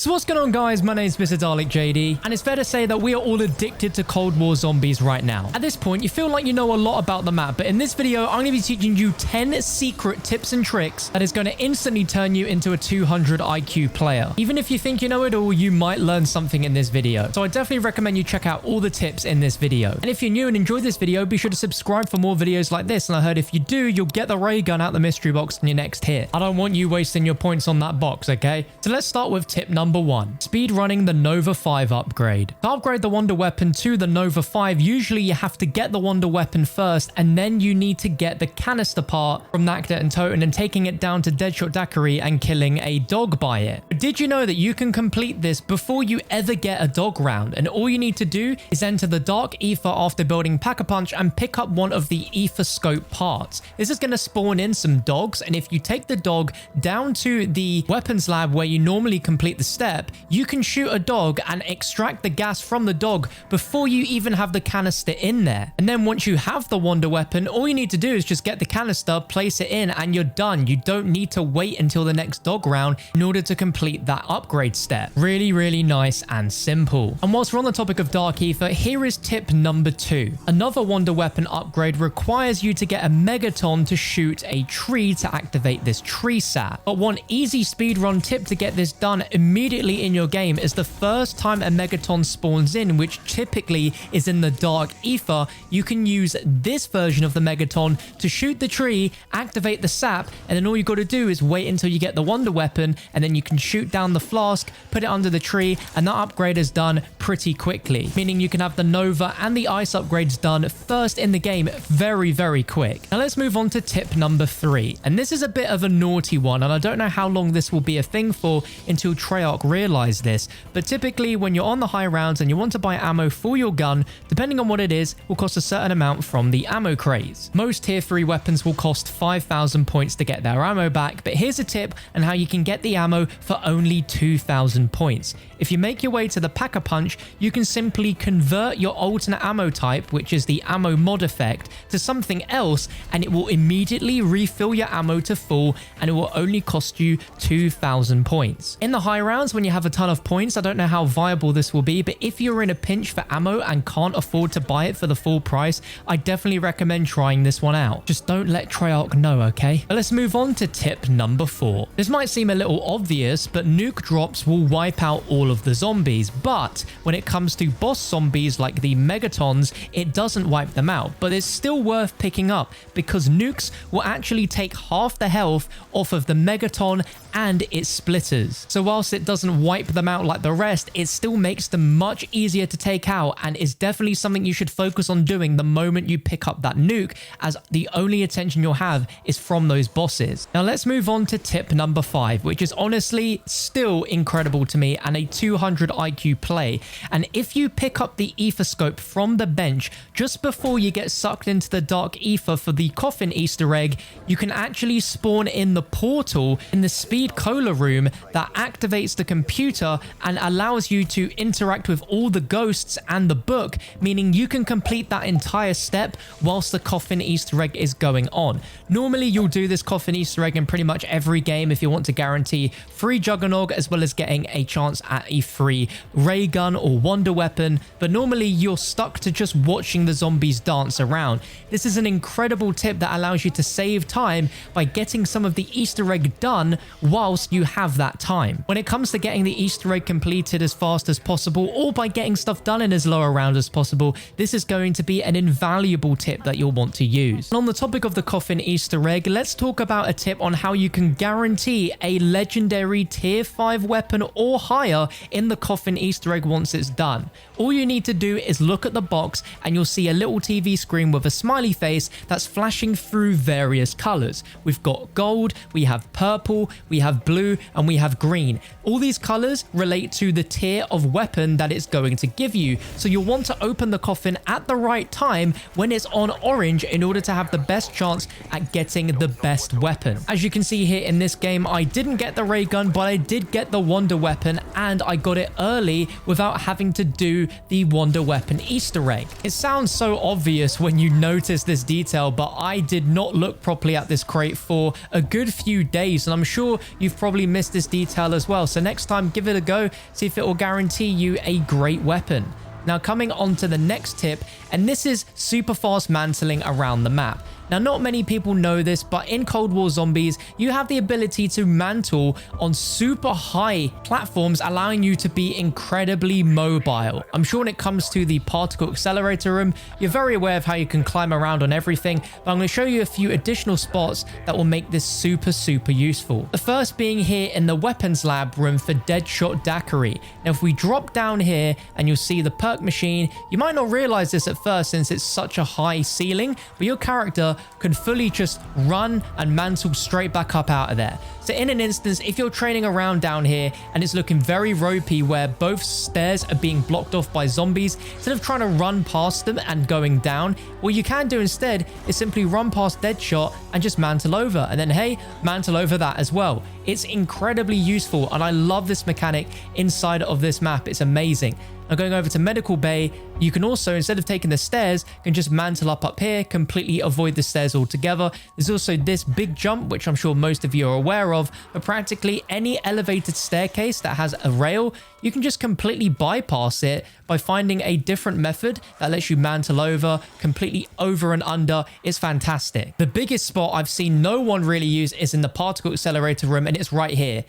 So what's going on, guys? My name is MrDalekJD, and it's fair to say that we are all addicted to Cold War zombies right now. At this point, you feel like you know a lot about the map, but in this video, I'm going to be teaching you 10 secret tips and tricks that is going to instantly turn you into a 200 IQ player. Even if you think you know it all, you might learn something in this video. So I definitely recommend you check out all the tips in this video. And if you're new and enjoyed this video, be sure to subscribe for more videos like this. And I heard if you do, you'll get the ray gun out the mystery box in your next hit. I don't want you wasting your points on that box, okay? So let's start with tip number 1. Speed running the Nova 5 upgrade. To upgrade the Wonder Weapon to the Nova 5, usually you have to get the Wonder Weapon first, and then you need to get the canister part from Nakta and Toten and taking it down to Deadshot Daiquiri and killing a dog by it. But did you know that you can complete this before you ever get a dog round? And all you need to do is enter the Dark Ether after building Pack-a-Punch and pick up one of the Ether Scope parts. This is going to spawn in some dogs, and if you take the dog down to the weapons lab where you normally complete the step, you can shoot a dog and extract the gas from the dog before you even have the canister in there. And then once you have the Wonder Weapon, all you need to do is just get the canister, place it in, and you're done. You don't need to wait until the next dog round in order to complete that upgrade step. Really, really nice and simple. And whilst we're on the topic of Dark Ether, here is tip number 2. Another Wonder Weapon upgrade requires you to get a Megaton to shoot a tree to activate this tree sap. But one easy speedrun tip to get this done immediately in your game is the first time a Megaton spawns in, which typically is in the Dark Ether, you can use this version of the Megaton to shoot the tree, activate the sap, and then all you got to do is wait until you get the Wonder Weapon, and then you can shoot down the flask, put it under the tree, and that upgrade is done pretty quickly, meaning you can have the Nova and the Ice upgrades done first in the game very, very quick. Now let's move on to tip number 3, and this is a bit of a naughty one, and I don't know how long this will be a thing for until Treyarch realize this, but typically when you're on the high rounds and you want to buy ammo for your gun, depending on what it is, will cost a certain amount from the ammo craze. Most tier 3 weapons will cost 5,000 points to get their ammo back, but here's a tip on how you can get the ammo for only 2,000 points. If you make your way to the Pack-a-Punch, you can simply convert your alternate ammo type, which is the ammo mod effect, to something else, and it will immediately refill your ammo to full, and it will only cost you 2,000 points. In the high rounds, when you have a ton of points, I don't know how viable this will be, but if you're in a pinch for ammo and can't afford to buy it for the full price, I definitely recommend trying this one out. Just don't let Treyarch know, okay? But let's move on to tip number 4. This might seem a little obvious, but nuke drops will wipe out all of the zombies, but when it comes to boss zombies like the Megatons, it doesn't wipe them out, but it's still worth picking up because nukes will actually take half the health off of the Megaton and its splitters. So whilst it doesn't wipe them out like the rest, it still makes them much easier to take out and is definitely something you should focus on doing the moment you pick up that nuke, as the only attention you'll have is from those bosses. Now let's move on to tip number 5, which is honestly still incredible to me and a 200 IQ play. And if you pick up the Ether Scope from the bench just before you get sucked into the Dark Ether for the coffin Easter egg, you can actually spawn in the portal in the Speed Cola room that activates the computer and allows you to interact with all the ghosts and the book, meaning you can complete that entire step whilst the coffin Easter egg is going on. Normally you'll do this coffin Easter egg in pretty much every game if you want to guarantee free Juggernog as well as getting a chance at a free ray gun or Wonder Weapon, but normally you're stuck to just watching the zombies dance around. This is an incredible tip that allows you to save time by getting some of the Easter egg done whilst you have that time. When it comes to getting the Easter egg completed as fast as possible or by getting stuff done in as low a round as possible, this is going to be an invaluable tip that you'll want to use. And on the topic of the coffin Easter egg, let's talk about a tip on how you can guarantee a legendary tier 5 weapon or higher in the coffin Easter egg once it's done. All you need to do is look at the box and you'll see a little TV screen with a smiley face that's flashing through various colors. We've got gold, we have purple, we have blue, and we have green. All these colors relate to the tier of weapon that it's going to give you. So you'll want to open the coffin at the right time when it's on orange in order to have the best chance at getting the best weapon. As you can see here in this game, I didn't get the ray gun, but I did get the Wonder Weapon and I got it early without without having to do the Wonder Weapon Easter egg. It sounds so obvious when you notice this detail, but I did not look properly at this crate for a good few days, and I'm sure you've probably missed this detail as well. So next time, give it a go, see if it will guarantee you a great weapon. Now coming on to the next tip, and this is super fast mantling around the map. Now, not many people know this, but in Cold War Zombies, you have the ability to mantle on super high platforms, allowing you to be incredibly mobile. I'm sure when it comes to the particle accelerator room, you're very aware of how you can climb around on everything, but I'm going to show you a few additional spots that will make this super useful. The first being here in the weapons lab room for Deadshot Daiquiri. Now, if we drop down here and you'll see the perk machine, you might not realize this at first since it's such a high ceiling, but your character can fully just run and mantle straight back up out of there. So in an instance, if you're training around down here and it's looking very ropey where both stairs are being blocked off by zombies, instead of trying to run past them and going down, what you can do instead is simply run past Deadshot and just mantle over, and then hey, mantle over that as well. It's incredibly useful, and I love this mechanic inside of this map. It's amazing. Now going over to Medical Bay, you can also, instead of taking the stairs, can just mantle up here, completely avoid the stairs altogether. There's also this big jump, which I'm sure most of you are aware of, but practically any elevated staircase that has a rail, you can just completely bypass it by finding a different method that lets you mantle over, completely over and under. It's fantastic. The biggest spot I've seen no one really use is in the particle accelerator room, and it's right here.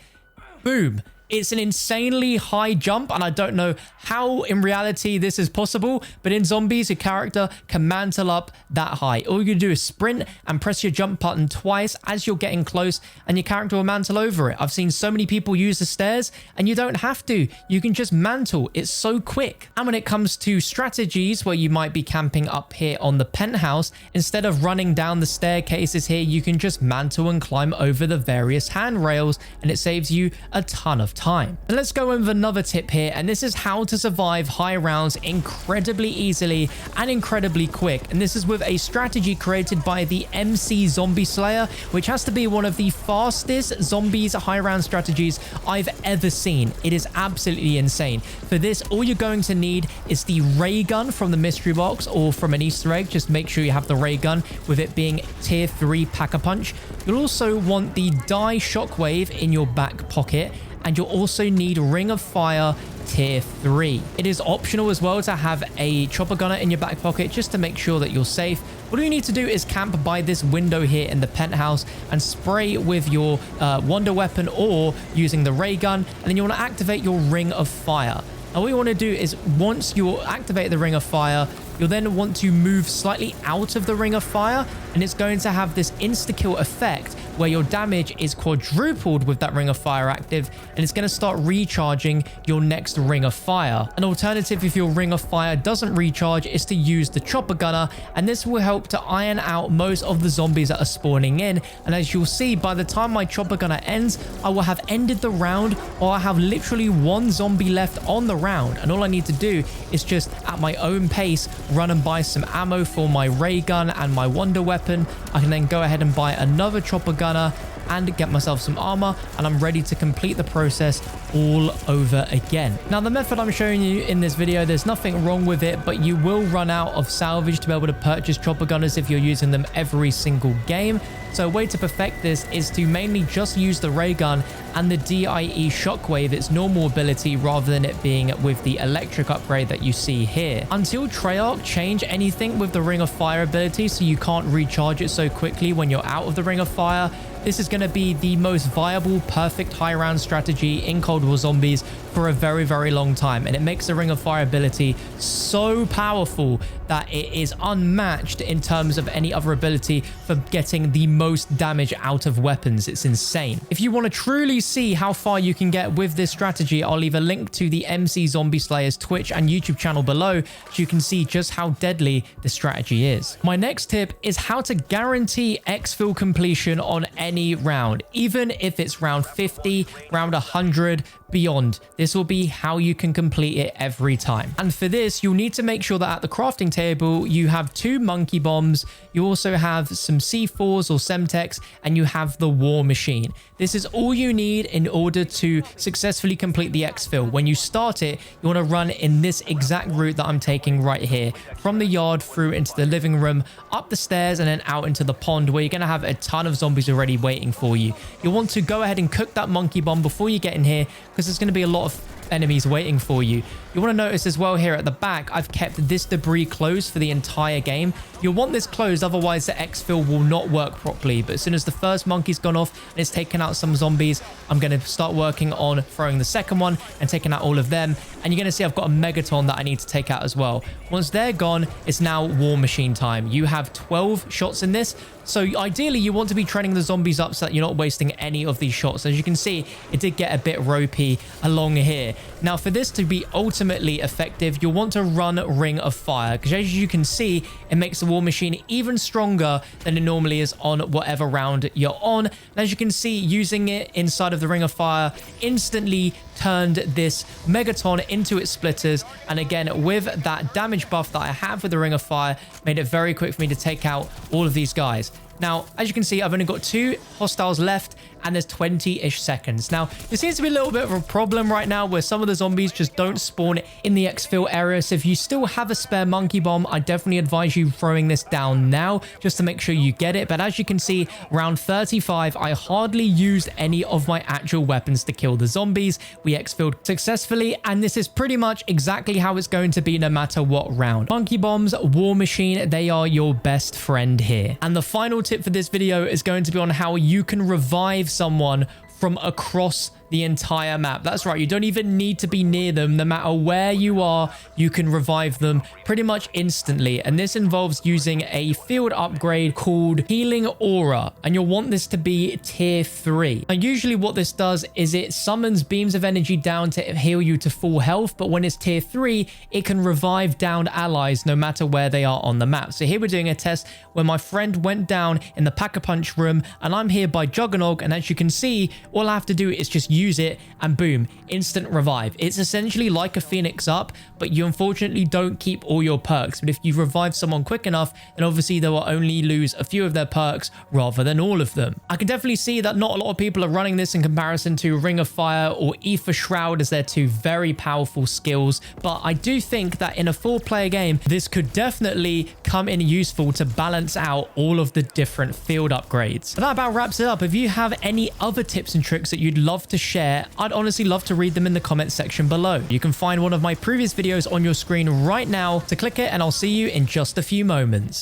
Boom. It's an insanely high jump, and I don't know how in reality this is possible, but in zombies, your character can mantle up that high. All you do is sprint and press your jump button twice as you're getting close, and your character will mantle over it. I've seen so many people use the stairs, and you don't have to. You can just mantle. It's so quick. And when it comes to strategies where you might be camping up here on the penthouse, instead of running down the staircases here, you can just mantle and climb over the various handrails, and it saves you a ton of time. And let's go with another tip here, and this is how to survive high rounds incredibly easily and incredibly quick. And this is with a strategy created by the MC Zombie Slayer, which has to be one of the fastest zombies high round strategies I've ever seen. It is absolutely insane. For this, all you're going to need is the ray gun from the mystery box or from an Easter egg. Just make sure you have the ray gun, with it being tier 3 pack-a-punch. You'll also want the die shockwave in your back pocket, and you'll also need Ring of Fire tier 3. It is optional as well to have a chopper gunner in your back pocket just to make sure that you're safe. All you need to do is camp by this window here in the penthouse and spray with your wonder weapon or using the ray gun, and then you want to activate your Ring of Fire. Now what you want to do is, once you activate the Ring of Fire, you'll then want to move slightly out of the Ring of Fire, and it's going to have this insta-kill effect where your damage is quadrupled with that Ring of Fire active, and it's going to start recharging your next Ring of Fire. An alternative, if your Ring of Fire doesn't recharge, is to use the chopper gunner, and this will help to iron out most of the zombies that are spawning in. And as you'll see, by the time my chopper gunner ends, I will have ended the round, or I have literally one zombie left on the round, and all I need to do is just at my own pace run and buy some ammo for my ray gun and my wonder weapon. I can then go ahead and buy another chopper gunner and get myself some armor, and I'm ready to complete the process all over again. Now, the method I'm showing you in this video, there's nothing wrong with it, but you will run out of salvage to be able to purchase chopper gunners if you're using them every single game. So a way to perfect this is to mainly just use the ray gun and the DIE shockwave, its normal ability, rather than it being with the electric upgrade that you see here. Until Treyarch change anything with the Ring of Fire ability so you can't recharge it so quickly when you're out of the Ring of Fire, this is going to be the most viable, perfect high round strategy in Cold War Zombies for a very, very long time. And it makes the Ring of Fire ability so powerful that it is unmatched in terms of any other ability for getting the most damage out of weapons. It's insane. If you want to truly see how far you can get with this strategy, I'll leave a link to the MC Zombie Slayer's Twitch and YouTube channel below so you can see just how deadly this strategy is. My next tip is how to guarantee exfil completion on any round, even if it's round 50, round 100, beyond. This will be how you can complete it every time. And for this, you'll need to make sure that at the crafting table, you have 2 monkey bombs. You also have some C4s or Semtex, and you have the war machine. This is all you need in order to successfully complete the exfil. When you start it, you want to run in this exact route that I'm taking right here, from the yard through into the living room, up the stairs, and then out into the pond, where you're going to have a ton of zombies already waiting for you. You'll want to go ahead and cook that monkey bomb before you get in here, because there's going to be a lot of enemies waiting for you. You want to notice as well here at the back, I've kept this debris closed for the entire game. You'll want this closed, otherwise the exfil will not work properly. But as soon as the first monkey's gone off and it's taken out some zombies, I'm going to start working on throwing the second one and taking out all of them. And you're going to see I've got a megaton that I need to take out as well. Once they're gone, it's now war machine time. You have 12 shots in this. So ideally, you want to be training the zombies up so that you're not wasting any of these shots. As you can see, it did get a bit ropey along here. Now, for this to be ultimately effective, you'll want to run Ring of Fire, because as you can see, it makes the war machine even stronger than it normally is on whatever round you're on. And as you can see, using it inside of the Ring of Fire instantly turned this megaton into its splitters. And again, with that damage buff that I have with the Ring of Fire, made it very quick for me to take out all of these guys. Now, as you can see, I've only got 2 hostiles left, and there's 20-ish seconds. Now, there seems to be a little bit of a problem right now where some of the zombies just don't spawn in the exfil area. So if you still have a spare monkey bomb, I definitely advise you throwing this down now just to make sure you get it. But as you can see, round 35, I hardly used any of my actual weapons to kill the zombies. We exfilled successfully, and this is pretty much exactly how it's going to be no matter what round. Monkey bombs, war machine, they are your best friend here. And the final tip for this video is going to be on how you can revive someone from across the entire map. That's right, you don't even need to be near them. No matter where you are, you can revive them pretty much instantly. And this involves using a field upgrade called Healing Aura, and you'll want this to be tier 3. And usually what this does is it summons beams of energy down to heal you to full health, but when it's tier 3, it can revive downed allies no matter where they are on the map. So here we're doing a test where my friend went down in the Pack-a-Punch room, and I'm here by Juggernog, and as you can see, all I have to do is just use it, and boom, instant revive. It's essentially like a Phoenix Up, but you unfortunately don't keep all your perks. But if you revive someone quick enough, then obviously they will only lose a few of their perks rather than all of them. I can definitely see that not a lot of people are running this in comparison to Ring of Fire or Ether Shroud, as they're 2 very powerful skills. But I do think that in a 4-player game, this could definitely come in useful to balance out all of the different field upgrades. But that about wraps it up. If you have any other tips and tricks that you'd love to share, I'd honestly love to read them in the comments section below. You can find one of my previous videos on your screen right now to click it, and I'll see you in just a few moments.